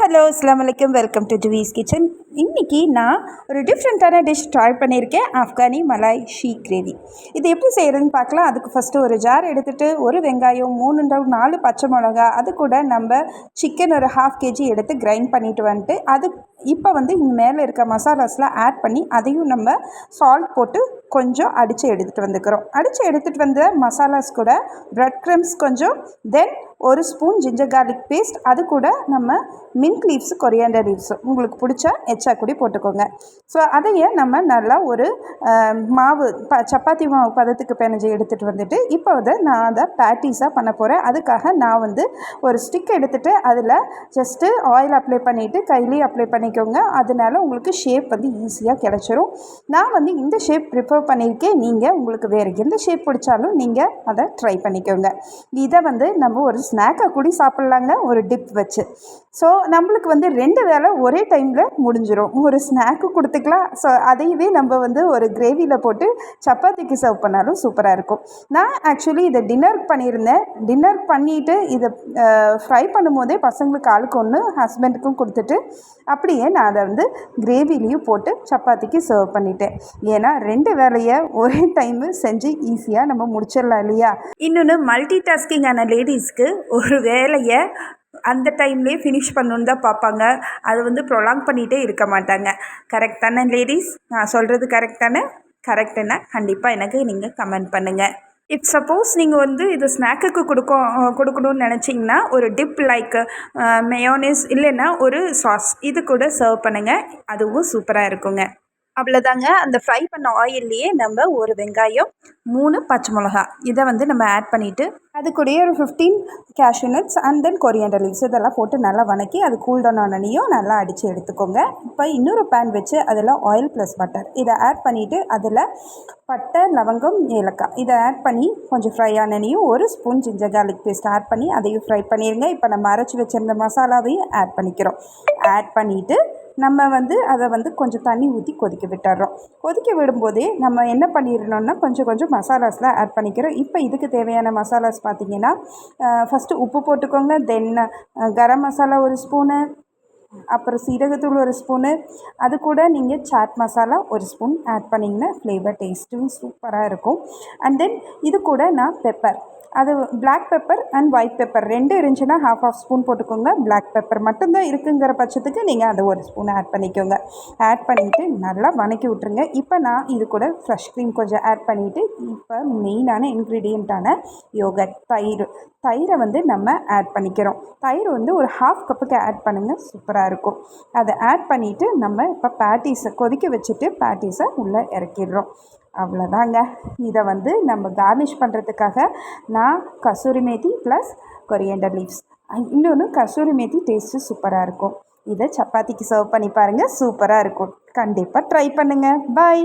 Hello அஸ்ஸலாமு அலைக்கும், welcome to ஜுவீஸ் kitchen. இன்றைக்கி நான் ஒரு டிஃப்ரெண்ட்டான டிஷ் ட்ரை பண்ணியிருக்கேன், ஆஃப்கானி மலாய் ஷீக் கிரேவி. இது எப்படி செய்கிறதுன்னு பார்க்கலாம். அதுக்கு ஃபஸ்ட்டு ஒரு ஜார் எடுத்துகிட்டு ஒரு வெங்காயம் 4 பச்சை மிளகா, அது கூட நம்ம சிக்கன் ஒரு 1/2 kg எடுத்து கிரைண்ட் பண்ணிட்டு வந்துட்டு இப்போ இந்த மேலே இருக்க மசாலாஸ்லாம் ஆட் பண்ணி அதையும் நம்ம சால்ட் போட்டு கொஞ்சம் அடித்து எடுத்துகிட்டு வந்துக்கிறோம். அடித்து எடுத்துகிட்டு வந்த மசாலாஸ் கூட ப்ரெட் க்ரம்ஸ் கொஞ்சம், தென் ஒரு ஸ்பூன் ஜிஞ்சர் கார்லிக் பேஸ்ட், அது கூட நம்ம மின்ட் லீவ்ஸு, கொரியாண்டர் லீவ்ஸு உங்களுக்கு பிடிச்சா எச்சா கூடி போட்டுக்கோங்க. ஸோ அதையே நம்ம நல்லா ஒரு மாவு சப்பாத்தி மாவு பதத்துக்கு பிணைஞ்சு எடுத்துகிட்டு வந்துட்டு இப்போ நான் அதை பேட்டிஸாக பண்ண போகிறேன். அதுக்காக நான் ஒரு ஸ்டிக் எடுத்துகிட்டு அதில் ஜஸ்ட்டு ஆயில் அப்ளை பண்ணிவிட்டு கையிலேயே அப்ளை பண்ணிக்கோங்க. அதனால உங்களுக்கு ஷேப் ஈஸியாக கிடச்சிரும். நான் இந்த ஷேப் ப்ரிப்பேர் பண்ணியிருக்கேன். நீங்கள் உங்களுக்கு வேறு எந்த ஷேப் பிடிச்சாலும் நீங்கள் அதை ட்ரை பண்ணிக்கோங்க. இதை நம்ம ஒரு ஸ்நாக்காக கூடி சாப்பிட்லாங்க, ஒரு டிப் வச்சு. ஸோ நம்மளுக்கு 2 வேளை ஒரே டைமில் முடிஞ்சிடும். ஒரு ஸ்நாக்கு கொடுத்துக்கலாம். ஸோ அதையவே நம்ம ஒரு கிரேவியில் போட்டு சப்பாத்திக்கு சர்வ் பண்ணாலும் சூப்பராக இருக்கும். நான் ஆக்சுவலி இதை டின்னருக்கு பண்ணியிருந்தேன். டின்னர் பண்ணிவிட்டு இதை ஃப்ரை பண்ணும்போதே பசங்களுக்கு ஆளுக்கு ஒன்று, ஹஸ்பண்டுக்கும் கொடுத்துட்டு அப்படியே நான் அதை கிரேவிலையும் போட்டு சப்பாத்திக்கு சர்வ் பண்ணிட்டேன். ஏன்னா 2 வேலையை ஒரே டைமு செஞ்சு ஈஸியாக நம்ம முடிச்சிடலாம் இல்லையா. இன்னொன்று, மல்டி டாஸ்கிங்கான லேடிஸ்க்கு ஒரு வேலையை அந்த டைம்லேயே ஃபினிஷ் பண்ணணுன்னு தான் பார்ப்பாங்க. அது ப்ரொலாங் பண்ணிகிட்டே இருக்க மாட்டாங்க. கரெக்ட் தானே லேடிஸ்? நான் சொல்கிறது கரெக்ட் தானே? கரெக்டுன்னா கண்டிப்பாக எனக்கு நீங்கள் கமெண்ட் பண்ணுங்கள். இஃப் சப்போஸ் நீங்கள் இது ஸ்நாக்குக்கு கொடுக்கணும்னு நினச்சிங்கன்னா ஒரு டிப் லைக் மயோனீஸ் இல்லைன்னா ஒரு சாஸ் இது கூட சர்வ் பண்ணுங்கள். அதுவும் சூப்பராக இருக்குங்க. அவ்வளோதாங்க. அந்த ஃப்ரை பண்ண ஆயில்லையே நம்ம ஒரு வெங்காயம், 3 பச்சை மிளகா இதை நம்ம ஆட் பண்ணிவிட்டு அது கூடயே ஒரு 15 cashew nuts and then coriander leaves இதெல்லாம் போட்டு நல்லா வதக்கி அது கூல்டவுன் ஆனனையும் நல்லா அடித்து எடுத்துக்கோங்க. இப்போ இன்னொரு பேன் வச்சு அதில் ஆயில் ப்ளஸ் பட்டர் இதை ஆட் பண்ணிவிட்டு அதில் பட்டை, லவங்கம், ஏலக்காய் இதை ஆட் பண்ணி கொஞ்சம் ஃப்ரை ஆனனையும் ஒரு spoon ginger garlic paste add பண்ணி அதையும் ஃப்ரை பண்ணிடுங்க. இப்போ நம்ம அரைச்சி வச்சுருந்த மசாலாவையும் ஆட் பண்ணிக்கிறோம். ஆட் பண்ணிவிட்டு நம்ம அதை கொஞ்சம் தண்ணி ஊற்றி கொதிக்க விட்டுறோம். கொதிக்க விடும்போதே நம்ம என்ன பண்ணிடணும்னா கொஞ்சம் மசாலாஸ்லாம் ஆட் பண்ணிக்கிறோம். இப்போ இதுக்கு தேவையான மசாலாஸ் பார்த்திங்கன்னா, ஃபஸ்ட்டு உப்பு போட்டுக்கோங்க. தென் கரம் மசாலா 1 ஸ்பூனு, அப்புறம் சீரகத்தூள் 1 ஸ்பூனு, அது கூட நீங்கள் சாட் மசாலா 1 ஸ்பூன் ஆட் பண்ணிங்கன்னா ஃப்ளேவர் டேஸ்ட்டும் சூப்பராக இருக்கும். அண்ட் தென் இது கூட நான் பெப்பர், அது black pepper and white pepper 2 இருந்துச்சுன்னா 1/2 ஸ்பூன் போட்டுக்கோங்க. பிளாக் பெப்பர் மட்டும்தான் இருக்குங்கிற பட்சத்துக்கு நீங்கள் அதை 1 ஸ்பூன் ஆட் பண்ணிக்கோங்க. ஆட் பண்ணிவிட்டு நல்லா வதக்கி விட்ருங்க. இப்போ நான் இது கூட ஃப்ரெஷ் க்ரீம் கொஞ்சம் ஆட் பண்ணிவிட்டு இப்போ மெயினான இன்க்ரீடியண்ட்டான யோகர்ட், தயிரை நம்ம ஆட் பண்ணிக்கிறோம். தயிர் ஒரு 1/2 கப்புக்கு ஆட் பண்ணுங்கள், சூப்பராக இருக்கும். அதை ஆட் பண்ணிவிட்டு நம்ம இப்போ பேட்டிஸை கொதிக்க வச்சுட்டு பேட்டிஸை உள்ளே இறக்கிடுறோம். அவ்வளோதாங்க. இதை நம்ம கார்னிஷ் பண்ணுறதுக்காக நான் kasuri methi plus coriander leaves, இன்னொன்று கசூரி மேத்தி டேஸ்ட்டு சூப்பராக இருக்கும். இதை சப்பாத்திக்கு சர்வ் பண்ணி பாருங்கள், சூப்பராக இருக்கும். கண்டிப்பாக ட்ரை பண்ணுங்கள். பாய்.